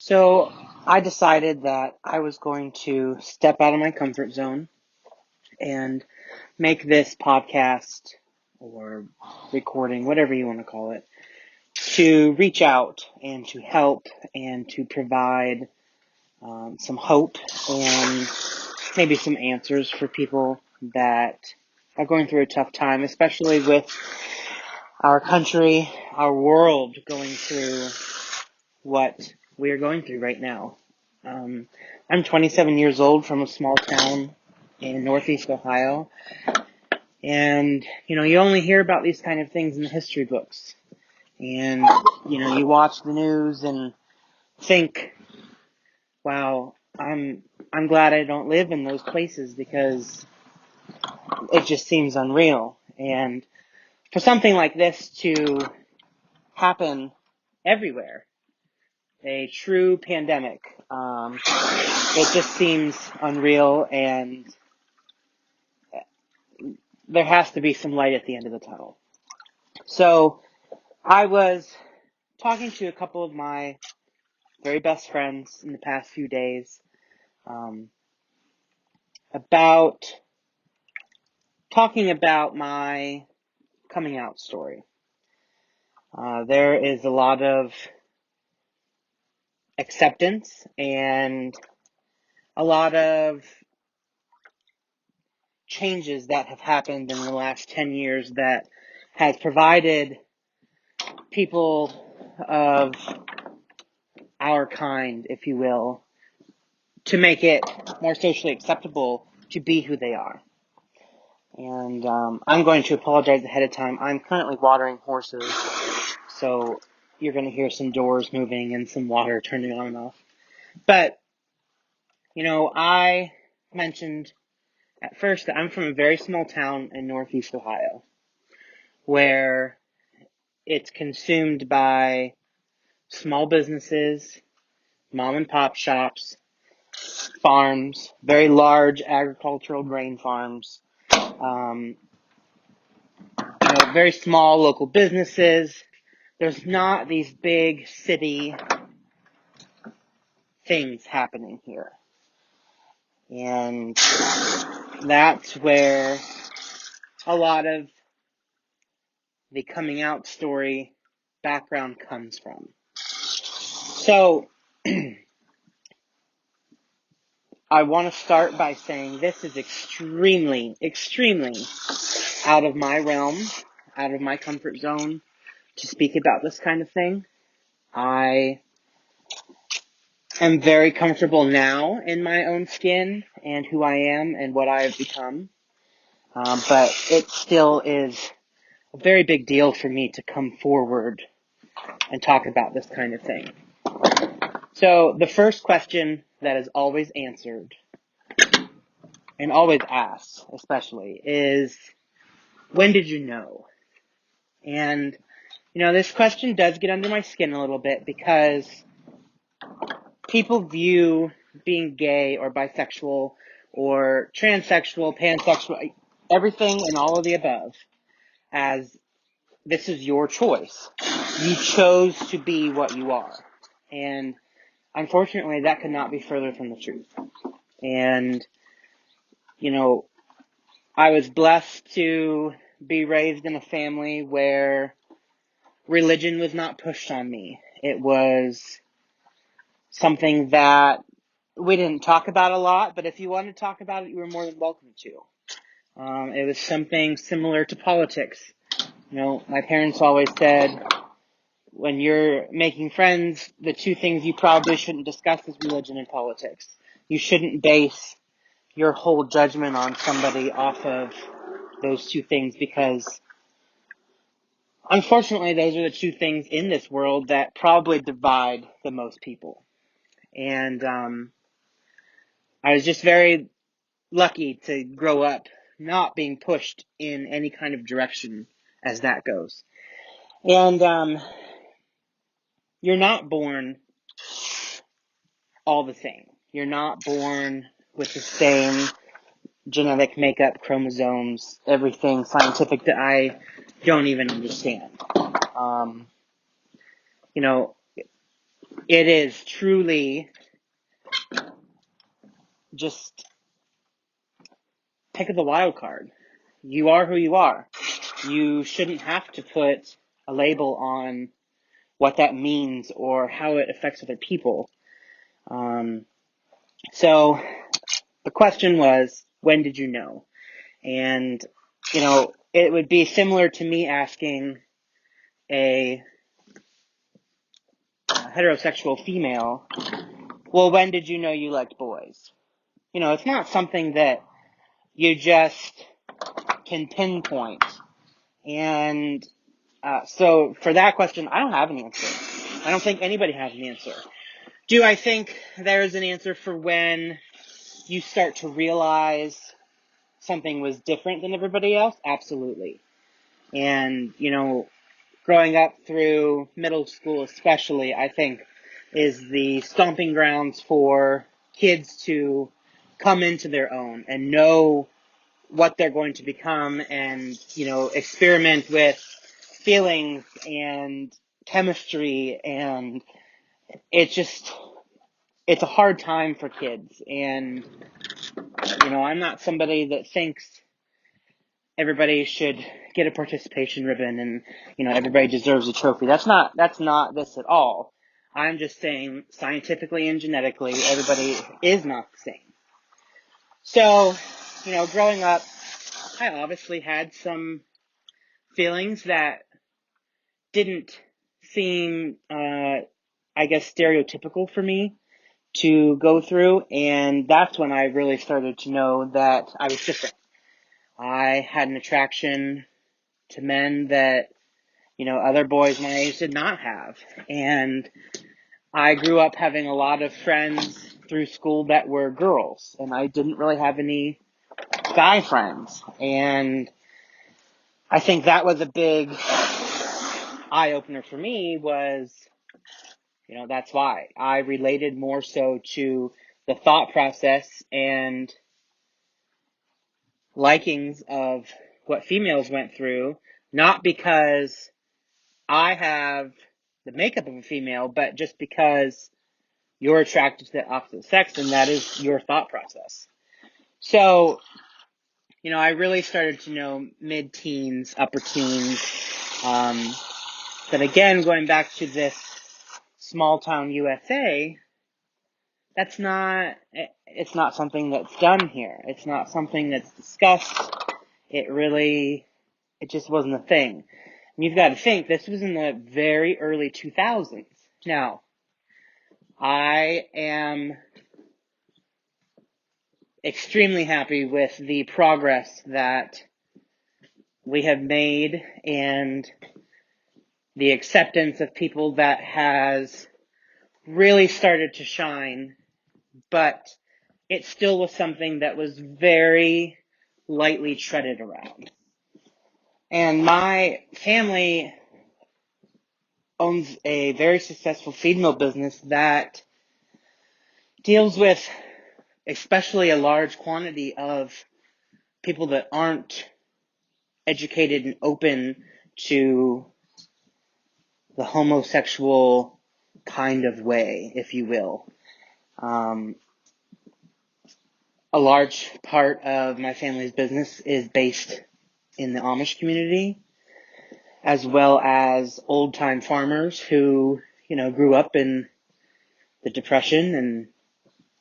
So I decided that I was going to step out of my comfort zone and make this podcast or recording, whatever you want to call it, to reach out and to help and to provide some hope and maybe some answers for people that are going through a tough time, especially with our country, our world going through what we are going through right now. Um, I'm 27 years old from a small town in Northeast Ohio. And, you only hear about these kind of things in the history books. And, you watch the news and think, wow, I'm glad I don't live in those places because it just seems unreal. And for something like this to happen everywhere, a true pandemic, it just seems unreal, and there has to be some light at the end of the tunnel. So I was talking to a couple of my very best friends in the past few days about talking about my coming out story. There is a lot of acceptance and a lot of changes that have happened in the last 10 years that has provided people of our kind, if you will, to make it more socially acceptable to be who they are. And I'm going to apologize ahead of time. I'm currently watering horses, so you're going to hear some doors moving and some water turning on and off. But, I mentioned at first that I'm from a very small town in Northeast Ohio, where it's consumed by small businesses, mom and pop shops, farms, very large agricultural grain farms, very small local businesses. There's not these big city things happening here. And that's where a lot of the coming out story background comes from. So, I want to start by saying this is extremely, extremely out of my realm, out of my comfort zone to speak about this kind of thing. I am very comfortable now in my own skin and who I am and what I have become. But it still is a very big deal for me to come forward and talk about this kind of thing. So the first question that is always answered and always asked, especially, is, when did you know? And, this question does get under my skin a little bit because people view being gay or bisexual or transsexual, pansexual, everything and all of the above as this is your choice. You chose to be what you are. And unfortunately, that could not be further from the truth. And, I was blessed to be raised in a family where religion was not pushed on me. It was something that we didn't talk about a lot, but if you wanted to talk about it, you were more than welcome to. It was something similar to politics. My parents always said, when you're making friends, the two things you probably shouldn't discuss is religion and politics. You shouldn't base your whole judgment on somebody off of those two things because, unfortunately, those are the two things in this world that probably divide the most people. And I was just very lucky to grow up not being pushed in any kind of direction as that goes. And you're not born all the same. You're not born with the same genetic makeup, chromosomes, everything scientific that I don't even understand. You know, it is truly just pick the wild card. You are who you are. You shouldn't have to put a label on what that means or how it affects other people. So the question was, when did you know? And, it would be similar to me asking a heterosexual female, well, when did you know you liked boys? It's not something that you just can pinpoint. And so for that question, I don't have an answer. I don't think anybody has an answer. Do I think there's an answer for when you start to realize something was different than everybody else? Absolutely. And, growing up through middle school especially, I think is the stomping grounds for kids to come into their own and know what they're going to become and, experiment with feelings and chemistry. And it's a hard time for kids. And, I'm not somebody that thinks everybody should get a participation ribbon and, everybody deserves a trophy. That's not this at all. I'm just saying scientifically and genetically, everybody is not the same. So, growing up, I obviously had some feelings that didn't seem, stereotypical for me to go through. And that's when I really started to know that I was different. I had an attraction to men that, other boys my age did not have. And I grew up having a lot of friends through school that were girls, and I didn't really have any guy friends. And I think that was a big eye-opener for me was, that's why I related more so to the thought process and likings of what females went through, not because I have the makeup of a female, but just because you're attracted to the opposite sex, and that is your thought process. So, I really started to know mid-teens, upper teens, but again, going back to this small town USA, it's not something that's done here. It's not something that's discussed. It just wasn't a thing. And you've got to think, this was in the very early 2000s. Now, I am extremely happy with the progress that we have made and the acceptance of people that has really started to shine, but it still was something that was very lightly treaded around. And my family owns a very successful feed mill business that deals with especially a large quantity of people that aren't educated and open to the homosexual kind of way, if you will. A large part of my family's business is based in the Amish community, as well as old-time farmers who, grew up in the Depression, and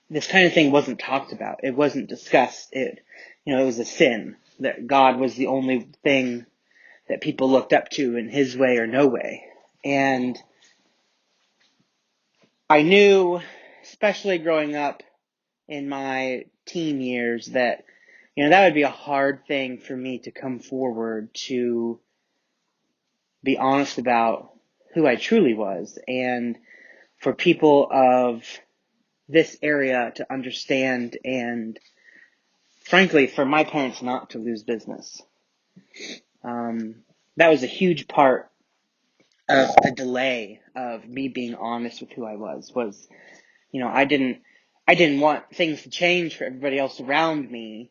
this kind of thing wasn't talked about. It wasn't discussed. It was a sin that God was the only thing that people looked up to in his way or no way. And I knew, especially growing up in my teen years, that, that would be a hard thing for me to come forward to be honest about who I truly was, and for people of this area to understand, and frankly, for my parents not to lose business. That was a huge part of the delay of me being honest with who I was, I didn't want things to change for everybody else around me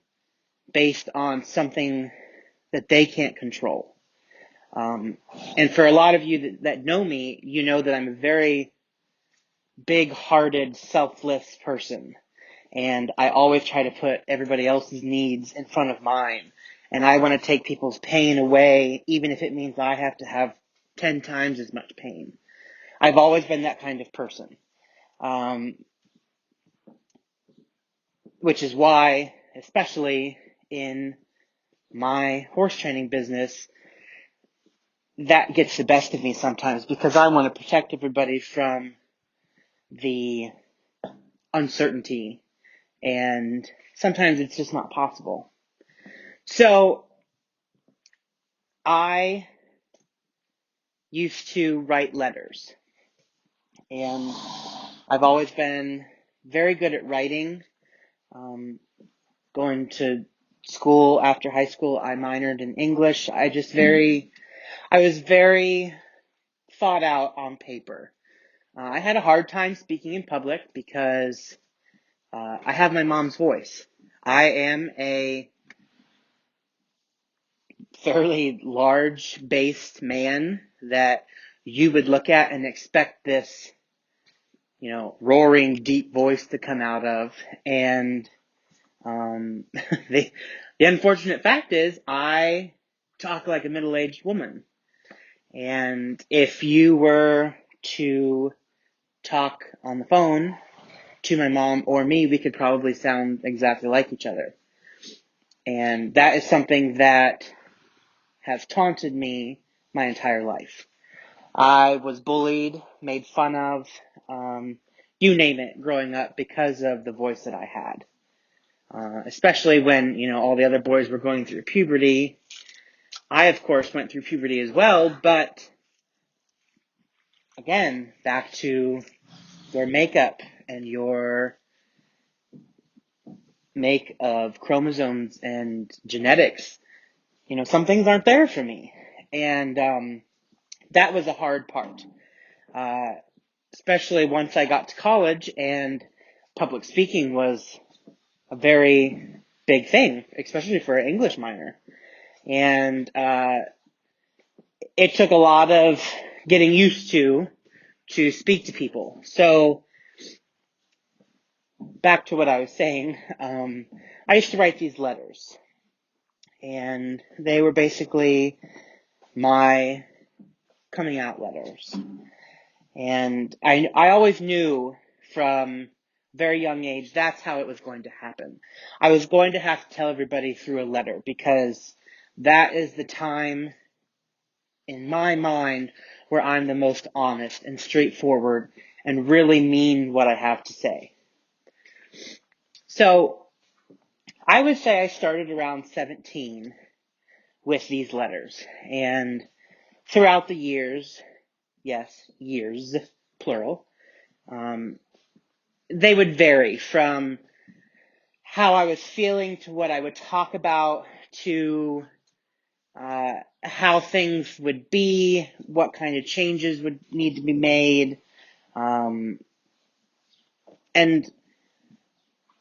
based on something that they can't control. And for a lot of you that know me, you know that I'm a very big-hearted, selfless person. And I always try to put everybody else's needs in front of mine. And I want to take people's pain away, even if it means I have to have 10 times as much pain. I've always been that kind of person. Which is why, especially in my horse training business, that gets the best of me sometimes, because I want to protect everybody from the uncertainty, and sometimes it's just not possible. So I used to write letters, and I've always been very good at writing. Going to school after high school, I minored in English. I was very thought out on paper. I had a hard time speaking in public because I have my mom's voice. I am a fairly large-based man that you would look at and expect this, roaring, deep voice to come out of. And the unfortunate fact is I talk like a middle-aged woman. And if you were to talk on the phone to my mom or me, we could probably sound exactly like each other. And that is something that has taunted me my entire life. I was bullied, made fun of, you name it, growing up because of the voice that I had. Especially when, all the other boys were going through puberty. I, of course, went through puberty as well, but again, back to your makeup and your make of chromosomes and genetics. Some things aren't there for me. And that was a hard part. Especially once I got to college and public speaking was a very big thing, especially for an English minor. And it took a lot of getting used to speak to people. So back to what I was saying, I used to write these letters, and they were basically my coming out letters. And I always knew from very young age that's how it was going to happen. I was going to have to tell everybody through a letter, because that is the time in my mind where I'm the most honest and straightforward and really mean what I have to say. So I would say I started around 17 with these letters, and throughout the years, yes, years, plural, they would vary from how I was feeling to what I would talk about to how things would be, what kind of changes would need to be made, and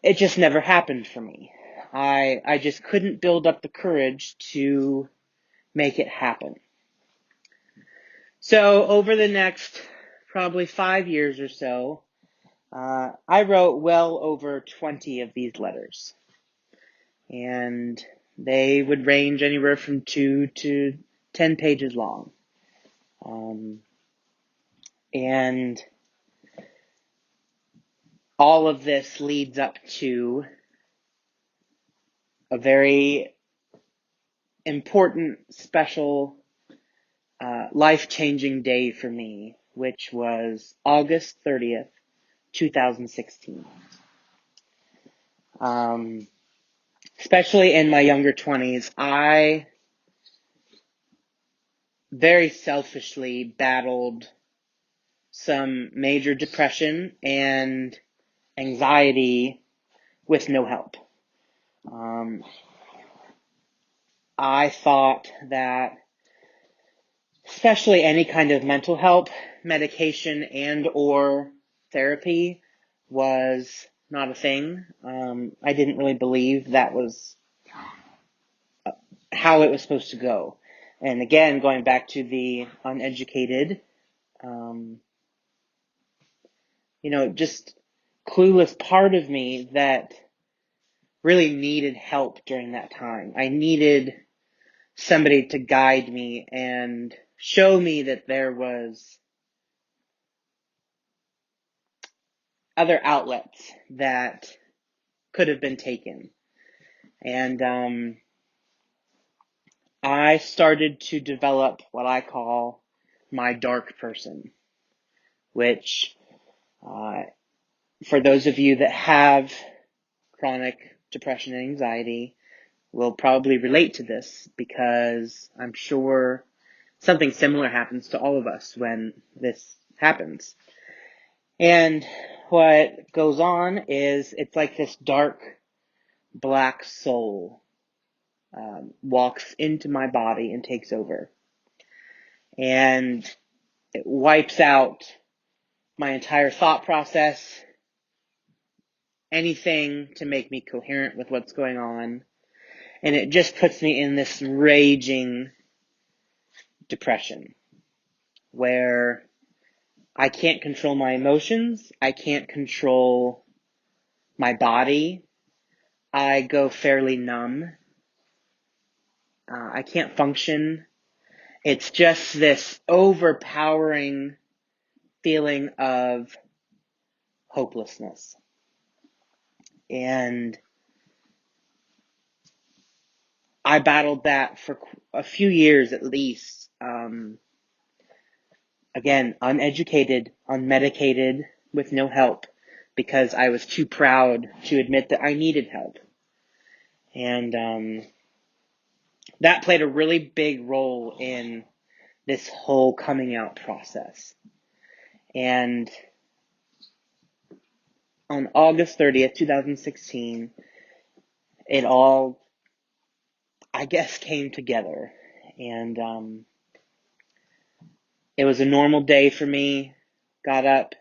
it just never happened for me. I just couldn't build up the courage to make it happen. So over the next probably 5 years or so, I wrote well over 20 of these letters. And they would range anywhere from 2 to 10 pages long. And all of this leads up to a very important, special, life-changing day for me, which was August 30th, 2016. Especially in my younger 20s, I very selfishly battled some major depression and anxiety with no help. I thought that especially any kind of mental help, medication, and or therapy was not a thing. I didn't really believe that was how it was supposed to go. And again, going back to the uneducated, just clueless part of me that really needed help during that time. I needed somebody to guide me and show me that there was other outlets that could have been taken. And I started to develop what I call my dark person, which for those of you that have chronic depression and anxiety will probably relate to this, because I'm sure something similar happens to all of us when this happens. And what goes on is it's like this dark black soul walks into my body and takes over. And it wipes out my entire thought process, anything to make me coherent with what's going on. And it just puts me in this raging depression where I can't control my emotions. I can't control my body. I go fairly numb. I can't function. It's just this overpowering feeling of hopelessness. And I battled that for a few years at least. Again, uneducated, unmedicated, with no help, because I was too proud to admit that I needed help. And that played a really big role in this whole coming out process. And on August 30th, 2016, it all, I guess, came together. And it was a normal day for me. Got up,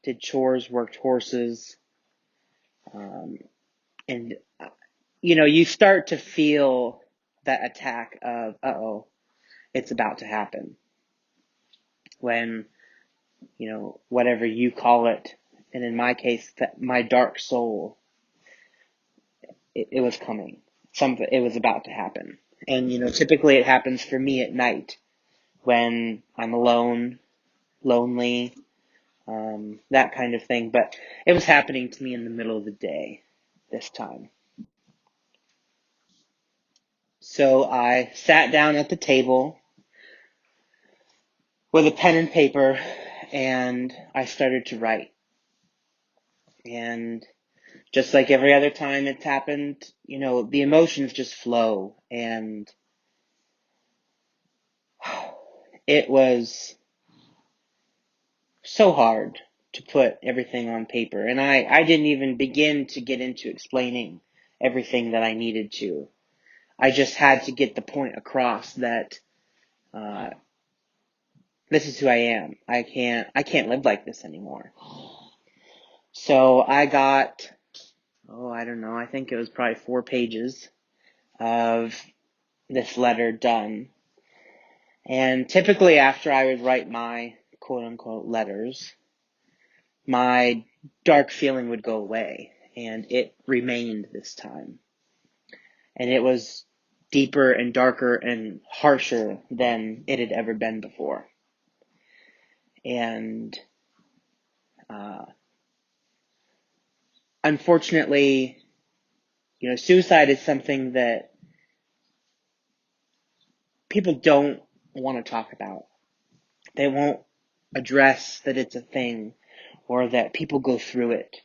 did chores, worked horses, and you start to feel that attack of, uh-oh, it's about to happen. When, whatever you call it, and in my case, my dark soul, it was coming. It was about to happen. And, typically it happens for me at night when I'm alone, lonely, that kind of thing. But it was happening to me in the middle of the day this time. So I sat down at the table with a pen and paper, and I started to write. And just like every other time it's happened, the emotions just flow. And it was so hard to put everything on paper. And I didn't even begin to get into explaining everything that I needed to. I just had to get the point across that this is who I am. I can't live like this anymore. So I got, I don't know, I think it was probably 4 pages of this letter done. And typically after I would write my quote unquote letters, my dark feeling would go away, and it remained this time. And it was deeper and darker and harsher than it had ever been before. And unfortunately, suicide is something that people don't want to talk about. They won't address that it's a thing or that people go through it.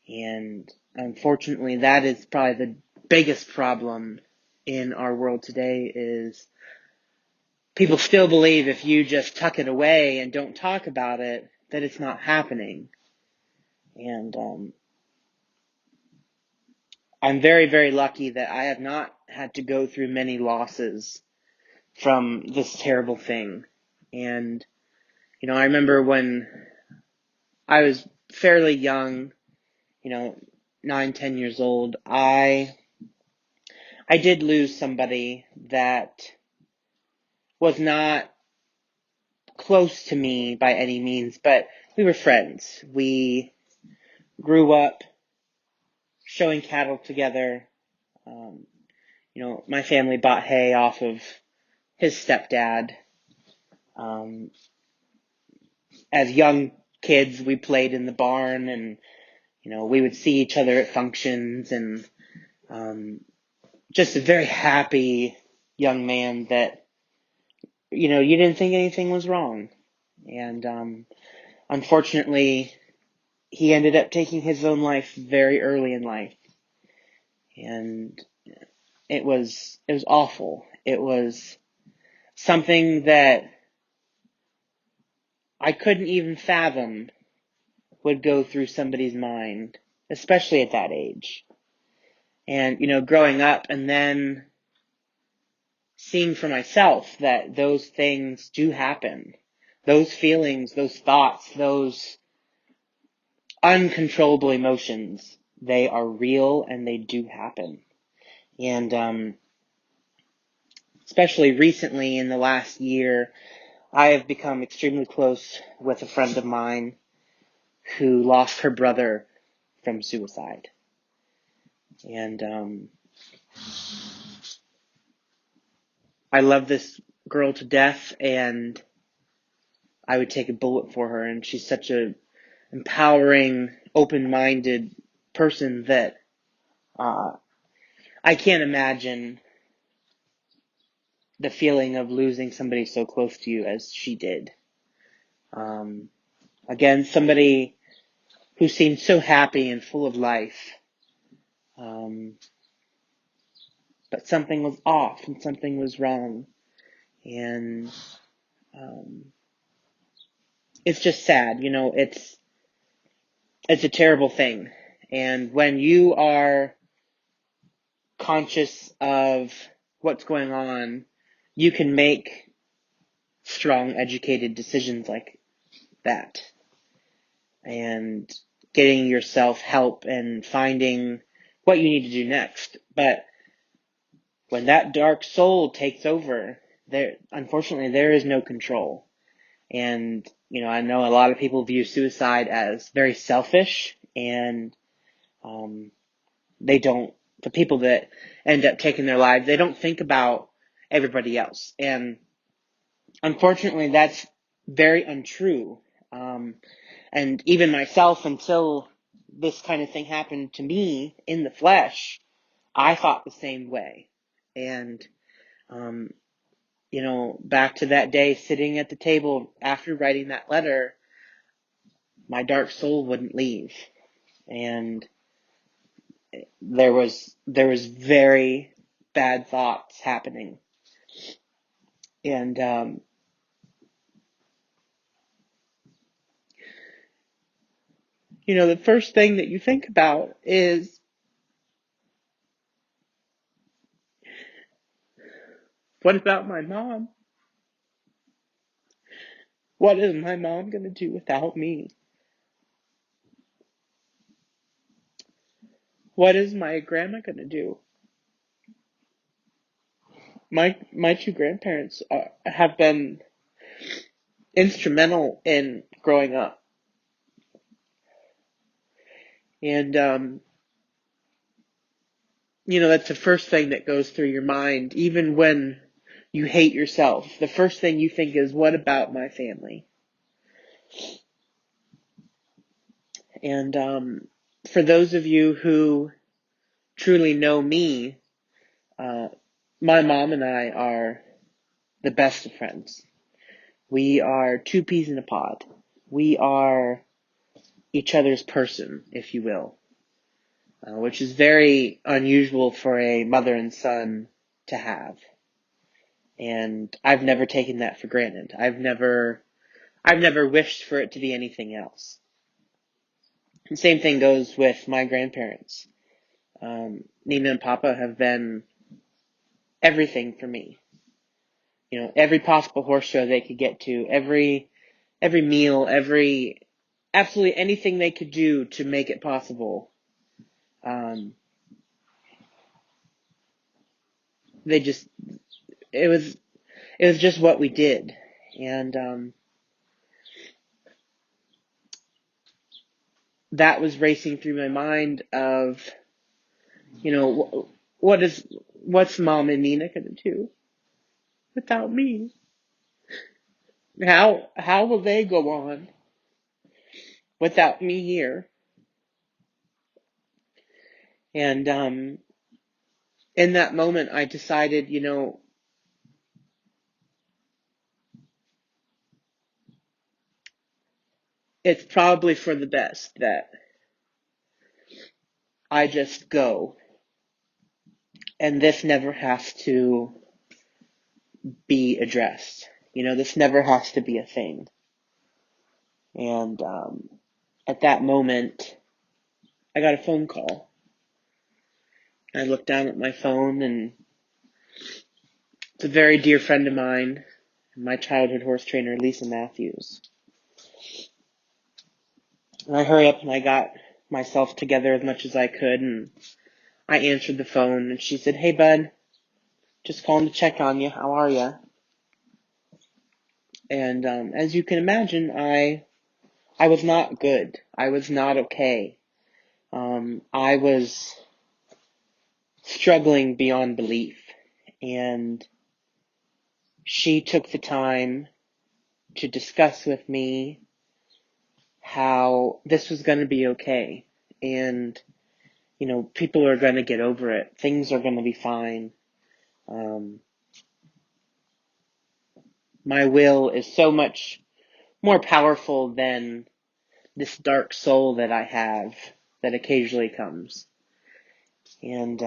And unfortunately, that is probably the biggest problem in our world today, is people still believe if you just tuck it away and don't talk about it, that it's not happening. And I'm very, very lucky that I have not had to go through many losses from this terrible thing. And, I remember when I was fairly young, 9, 10 years old, I did lose somebody that was not close to me by any means, but we were friends. We grew up showing cattle together. Um, my family bought hay off of his stepdad. Um, as young kids, we played in the barn, and we would see each other at functions, and just a very happy young man that you didn't think anything was wrong. And unfortunately, he ended up taking his own life very early in life, and it was awful. It was something that I couldn't even fathom would go through somebody's mind, especially at that age. And growing up and then seeing for myself that those things do happen, those feelings, those thoughts, those uncontrollable emotions, they are real and they do happen. And especially recently in the last year, I have become extremely close with a friend of mine who lost her brother from suicide. And I love this girl to death, and I would take a bullet for her. And she's such a empowering, open-minded person that I can't imagine the feeling of losing somebody so close to you as she did. Again, somebody who seemed so happy and full of life. But something was off and something was wrong. And it's just sad. It's a terrible thing. And when you are conscious of what's going on, you can make strong, educated decisions like that. And getting yourself help and finding what you need to do next. But when that dark soul takes over, unfortunately, there is no control. And, I know a lot of people view suicide as very selfish, and the people that end up taking their lives, they don't think about everybody else. And unfortunately, that's very untrue. And even myself, until this kind of thing happened to me in the flesh, I thought the same way. And, back to that day sitting at the table after writing that letter, my dark soul wouldn't leave. And there was very bad thoughts happening. And, the first thing that you think about is, what about my mom? What is my mom going to do without me? What is my grandma going to do? My two grandparents have been instrumental in growing up. And, that's the first thing that goes through your mind. Even when you hate yourself, the first thing you think is, what about my family? And for those of you who truly know me, my mom and I are the best of friends. We are two peas in a pod. We are each other's person, if you will, which is very unusual for a mother and son to have. And I've never taken that for granted. I've never wished for it to be anything else. The same thing goes with my grandparents. Nina and Papa have been everything for me. Every possible horse show they could get to, every meal, absolutely anything they could do to make it possible. It was just what we did. And that was racing through my mind of, what's Mom and Nina going to do without me? How will they go on without me here? And in that moment, I decided, it's probably for the best that I just go, and this never has to be addressed. This never has to be a thing. And at that moment, I got a phone call. I looked down at my phone, and it's a very dear friend of mine, my childhood horse trainer, Lisa Matthews. And I hurry up and I got myself together as much as I could, and I answered the phone, and she said, "Hey, bud, just calling to check on you. How are you?" And as you can imagine, I was not good. I was not okay. I was struggling beyond belief. And she took the time to discuss with me how this was going to be okay. And, people are going to get over it. Things are going to be fine. My will is so much more powerful than this dark soul that I have that occasionally comes. And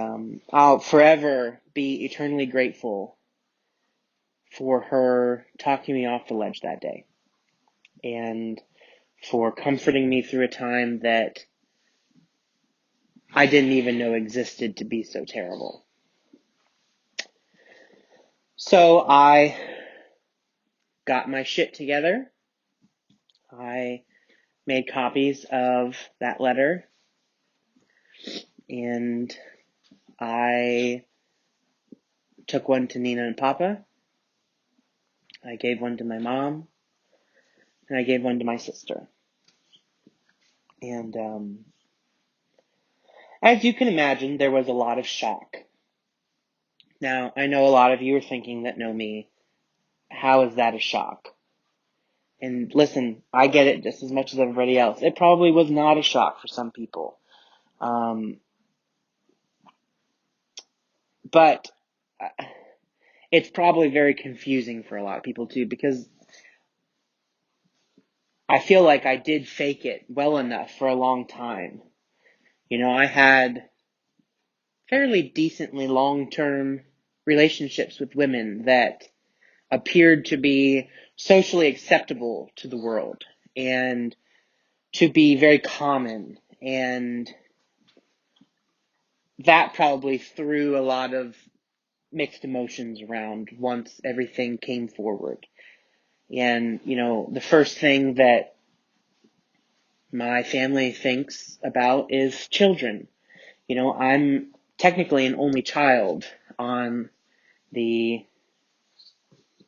I'll forever be eternally grateful for her talking me off the ledge that day, and for comforting me through a time that I didn't even know existed to be so terrible. So I got my shit together. I made copies of that letter, and I took one to Nina and Papa. I gave one to my mom, and I gave one to my sister. And as you can imagine, there was a lot of shock. Now, I know a lot of you are thinking that know me, how is that a shock? And listen, I get it just as much as everybody else. It probably was not a shock for some people. But it's probably very confusing for a lot of people too, because I feel like I did fake it well enough for a long time. I had fairly decently long-term relationships with women that appeared to be socially acceptable to the world and to be very common, and that probably threw a lot of mixed emotions around once everything came forward. And, the first thing that my family thinks about is children. I'm technically an only child on the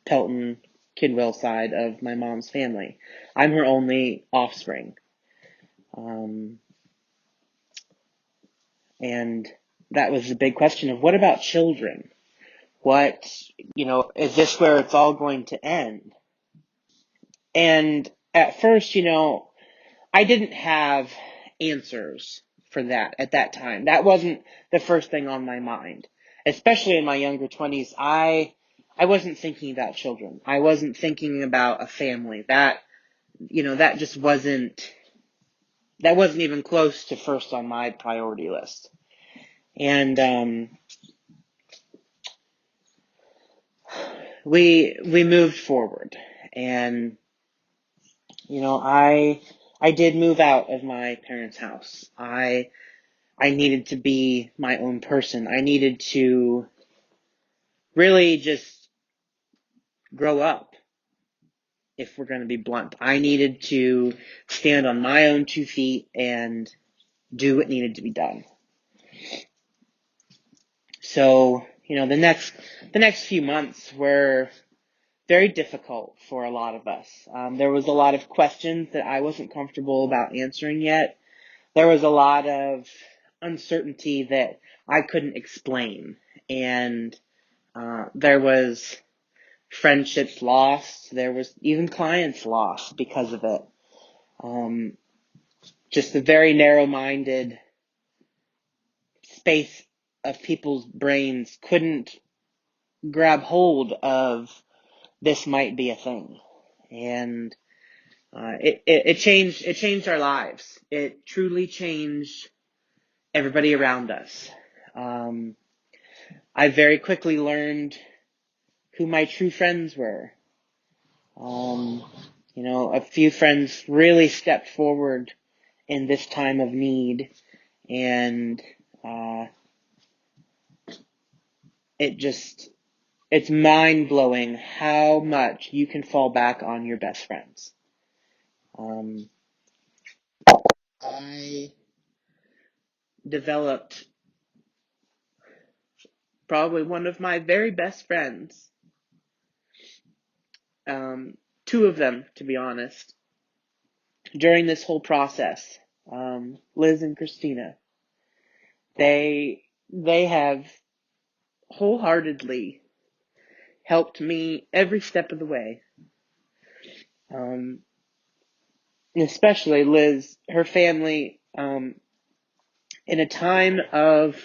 Pelton Kidwell side of my mom's family. I'm her only offspring. And that was the big question of, what about children? What, is this where it's all going to end? And at first, I didn't have answers for that at that time. That wasn't the first thing on my mind. Especially in my younger 20s, I wasn't thinking about children. I wasn't thinking about a family. That just wasn't even close to first on my priority list. And we moved forward, and I did move out of my parents' house. I needed to be my own person. I needed to really just grow up, if we're going to be blunt. I needed to stand on my own 2 feet and do what needed to be done. So, the next few months were very difficult for a lot of us. There was a lot of questions that I wasn't comfortable about answering yet. there was a lot of uncertainty that I couldn't explain. And there was friendships lost. There was even clients lost because of it. Just a very narrow-minded space of people's brains couldn't grab hold of this might be a thing. And it changed our lives. It truly changed everybody around us. I very quickly learned who my true friends were. A few friends really stepped forward in this time of need, and it's mind-blowing how much you can fall back on your best friends. I developed probably one of my very best friends, two of them, to be honest, during this whole process, Liz and Christina. They have wholeheartedly helped me every step of the way. Especially Liz, her family, in a time of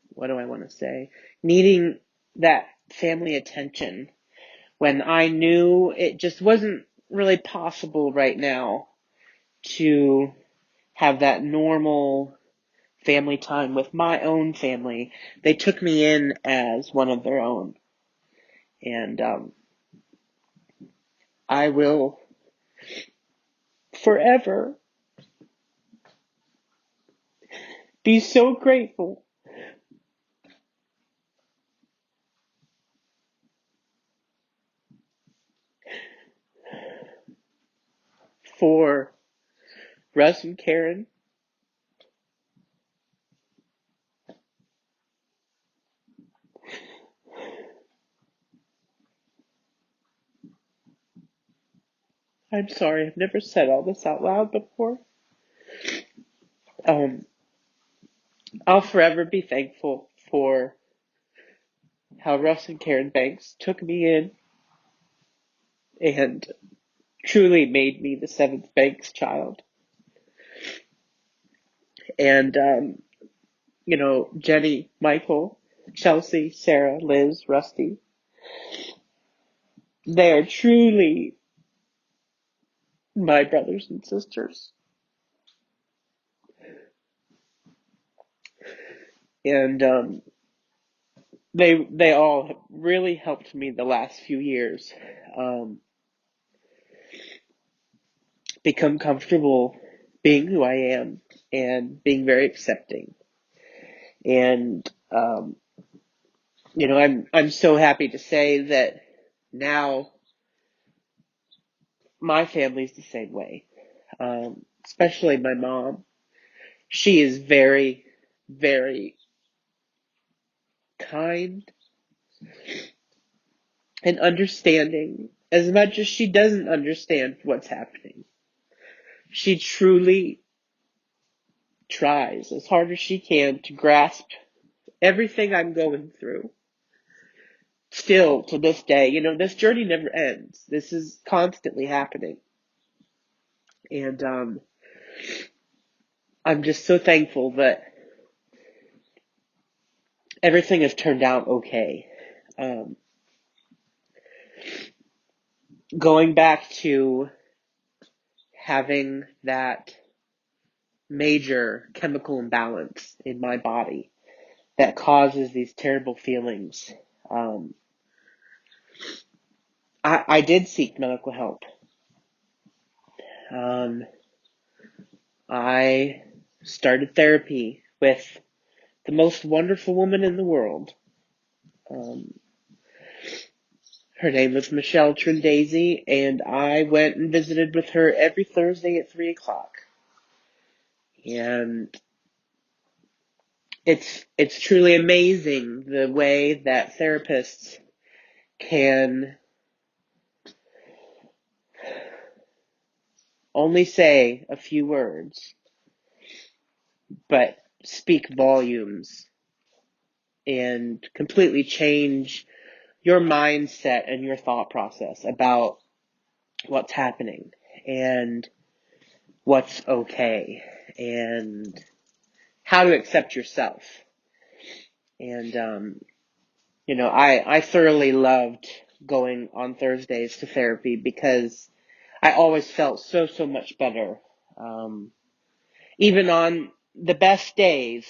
what do I want to say? Needing that family attention when I knew it just wasn't really possible right now to have that normal family time with my own family. They took me in as one of their own. And I will forever be so grateful for Russ and Karen. I'm sorry, I've never said all this out loud before. I'll forever be thankful for how Russ and Karen Banks took me in and truly made me the seventh Banks child. And, Jenny, Michael, Chelsea, Sarah, Liz, Rusty, they are truly my brothers and sisters. And they all have really helped me the last few years become comfortable being who I am and being very accepting. And I'm so happy to say that now my family's the same way. Especially my mom. She is very, very kind and understanding, as much as she doesn't understand what's happening. She truly tries as hard as she can to grasp everything I'm going through. Still, to this day, this journey never ends. This is constantly happening. And I'm just so thankful that everything has turned out okay. Going back to having that major chemical imbalance in my body that causes these terrible feelings. I did seek medical help. I started therapy with the most wonderful woman in the world. Her name was Michelle Trindasi, and I went and visited with her every Thursday at 3 o'clock. And it's truly amazing the way that therapists can only say a few words, but speak volumes and completely change your mindset and your thought process about what's happening and what's okay and how to accept yourself. And, I thoroughly loved going on Thursdays to therapy because I always felt so much better. Um, Even on the best days,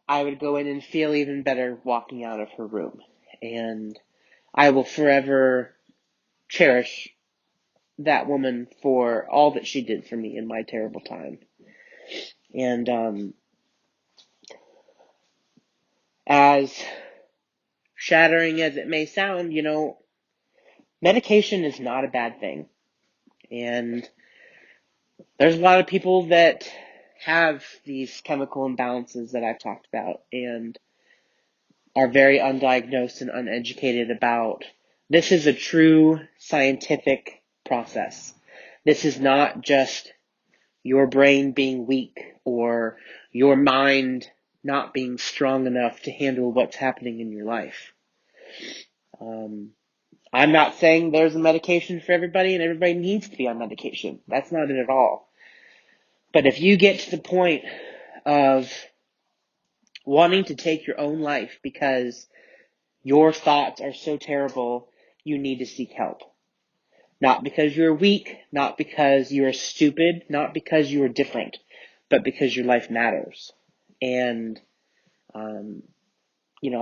I would go in and feel even better walking out of her room. And I will forever cherish that woman for all that she did for me in my terrible time. And as shattering as it may sound, medication is not a bad thing. And there's a lot of people that have these chemical imbalances that I've talked about and are very undiagnosed and uneducated about. This is a true scientific process. This is not just your brain being weak or your mind not being strong enough to handle what's happening in your life. I'm not saying there's a medication for everybody and everybody needs to be on medication. That's not it at all. But if you get to the point of wanting to take your own life because your thoughts are so terrible, you need to seek help. Not because you're weak, not because you're stupid, not because you are different, but because your life matters. And,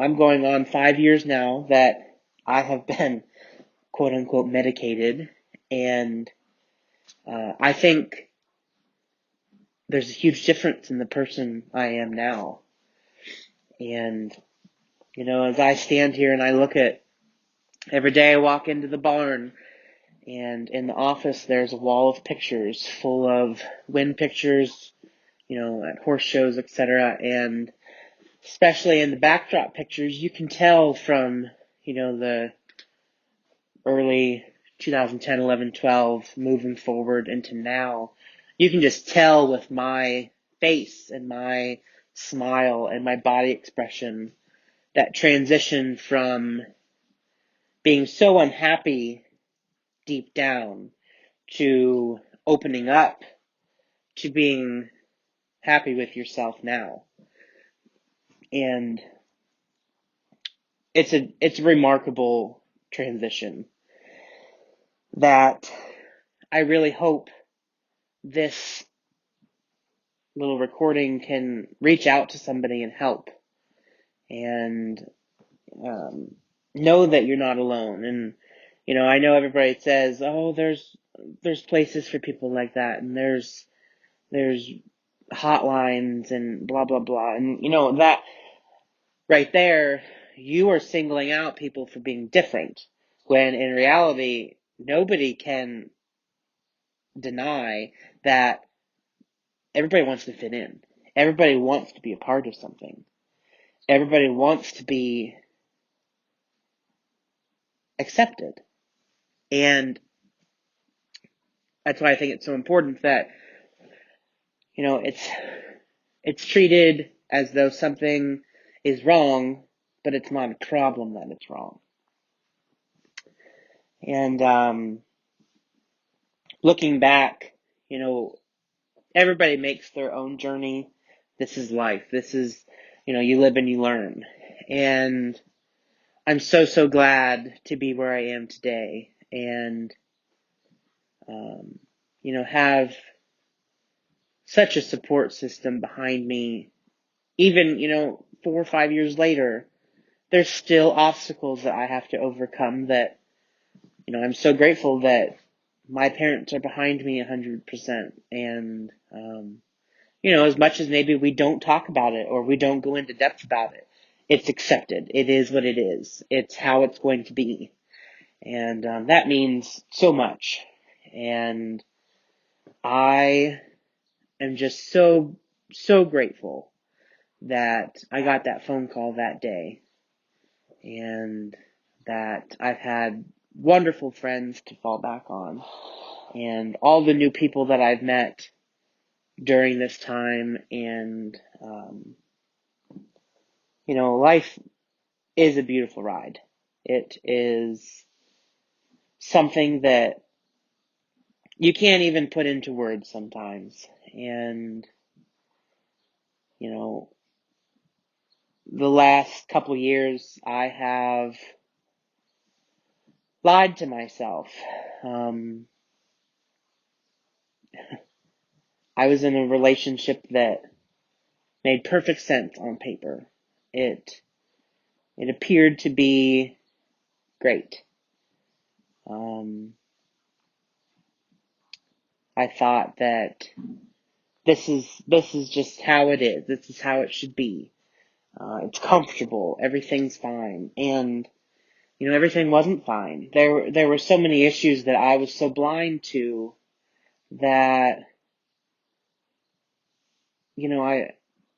I'm going on 5 years now that I have been quote unquote medicated. And I think there's a huge difference in the person I am now. And, as I stand here and I look at every day I walk into the barn and in the office there's a wall of pictures full of wind pictures, at horse shows, etc. And especially in the backdrop pictures, you can tell from, the early 2010, 11, 12, moving forward into now, you can just tell with my face and my smile and my body expression that transition from being so unhappy deep down to opening up to being happy with yourself now. And it's a remarkable transition that I really hope this little recording can reach out to somebody and help and know that you're not alone. And I know everybody says, oh, there's places for people like that, and there's hotlines and blah blah blah. And that right there, you are singling out people for being different, when in reality nobody can deny that everybody wants to fit in. Everybody wants to be a part of something. Everybody wants to be accepted. And that's why I think it's so important that, it's treated as though something is wrong, but it's not a problem that it's wrong. And looking back, everybody makes their own journey. This is life. This is, you live and you learn. And I'm so glad to be where I am today and, have such a support system behind me. Even, 4 or 5 years later, there's still obstacles that I have to overcome that, I'm so grateful that my parents are behind me 100%. And, as much as maybe we don't talk about it or we don't go into depth about it, it's accepted. It is what it is. It's how it's going to be. And that means so much. And I am just so grateful that I got that phone call that day and that I've had wonderful friends to fall back on and all the new people that I've met during this time. And, life is a beautiful ride. It is something that you can't even put into words sometimes. And, you know, the last couple years I have lied to myself. I was in a relationship that made perfect sense on paper. It appeared to be great. I thought that this is just how it is. This is how it should be. It's comfortable. Everything's fine. And everything wasn't fine. There were so many issues that I was so blind to that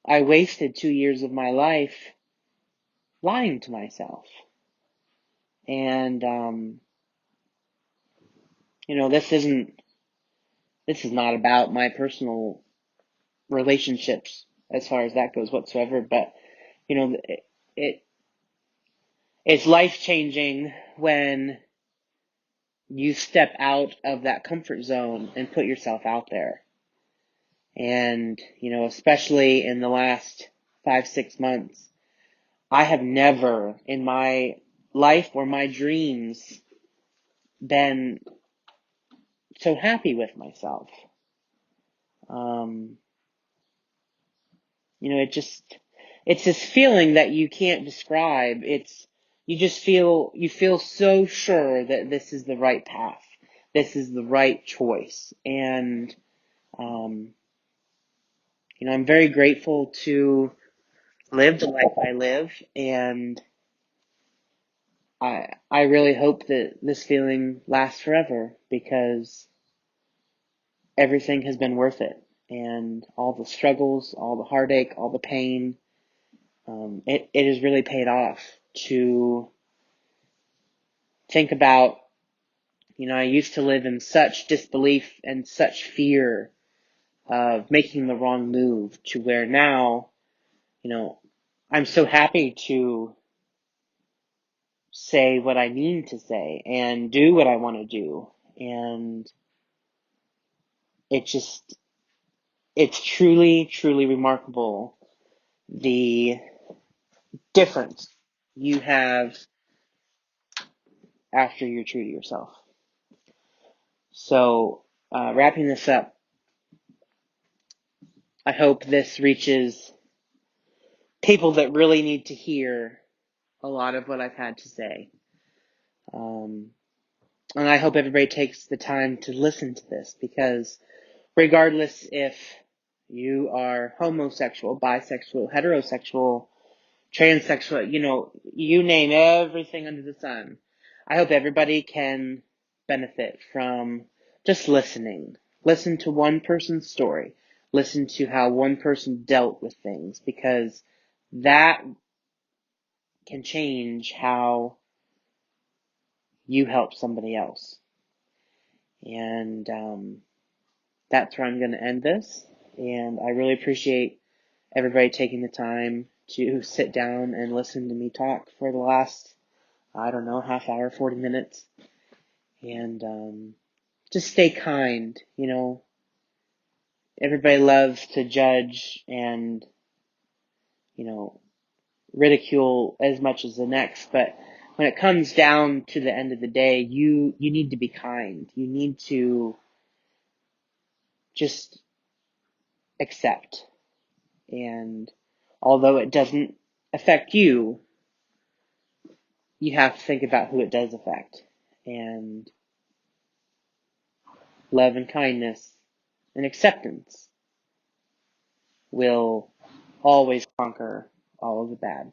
I wasted 2 years of my life lying to myself. And this is not about my personal relationships as far as that goes whatsoever, but it it's life changing when you step out of that comfort zone and put yourself out there. And, especially in the last 5-6 months, I have never in my life or my dreams been so happy with myself. It's this feeling that you can't describe. You feel so sure that this is the right path. This is the right choice. And, I'm very grateful to live the life I live, and I really hope that this feeling lasts forever, because everything has been worth it. And all the struggles, all the heartache, all the pain, it has really paid off to think about, I used to live in such disbelief and such fear of making the wrong move, to where now, I'm so happy to say what I need to say and do what I want to do. And it's truly, truly remarkable the difference you have after you're true to yourself. So, wrapping this up, I hope this reaches people that really need to hear a lot of what I've had to say. And I hope everybody takes the time to listen to this, because regardless if you are homosexual, bisexual, heterosexual, transsexual, you name everything under the sun, I hope everybody can benefit from just listening. Listen to one person's story. Listen to how one person dealt with things, because that can change how you help somebody else. And that's where I'm going to end this. And I really appreciate everybody taking the time to sit down and listen to me talk for the last, I don't know, half hour, 40 minutes. And just stay kind. Everybody loves to judge and, ridicule as much as the next, but when it comes down to the end of the day, you need to be kind. You need to just accept. And although it doesn't affect you, you have to think about who it does affect. And love and kindness and acceptance will always conquer all of the bad.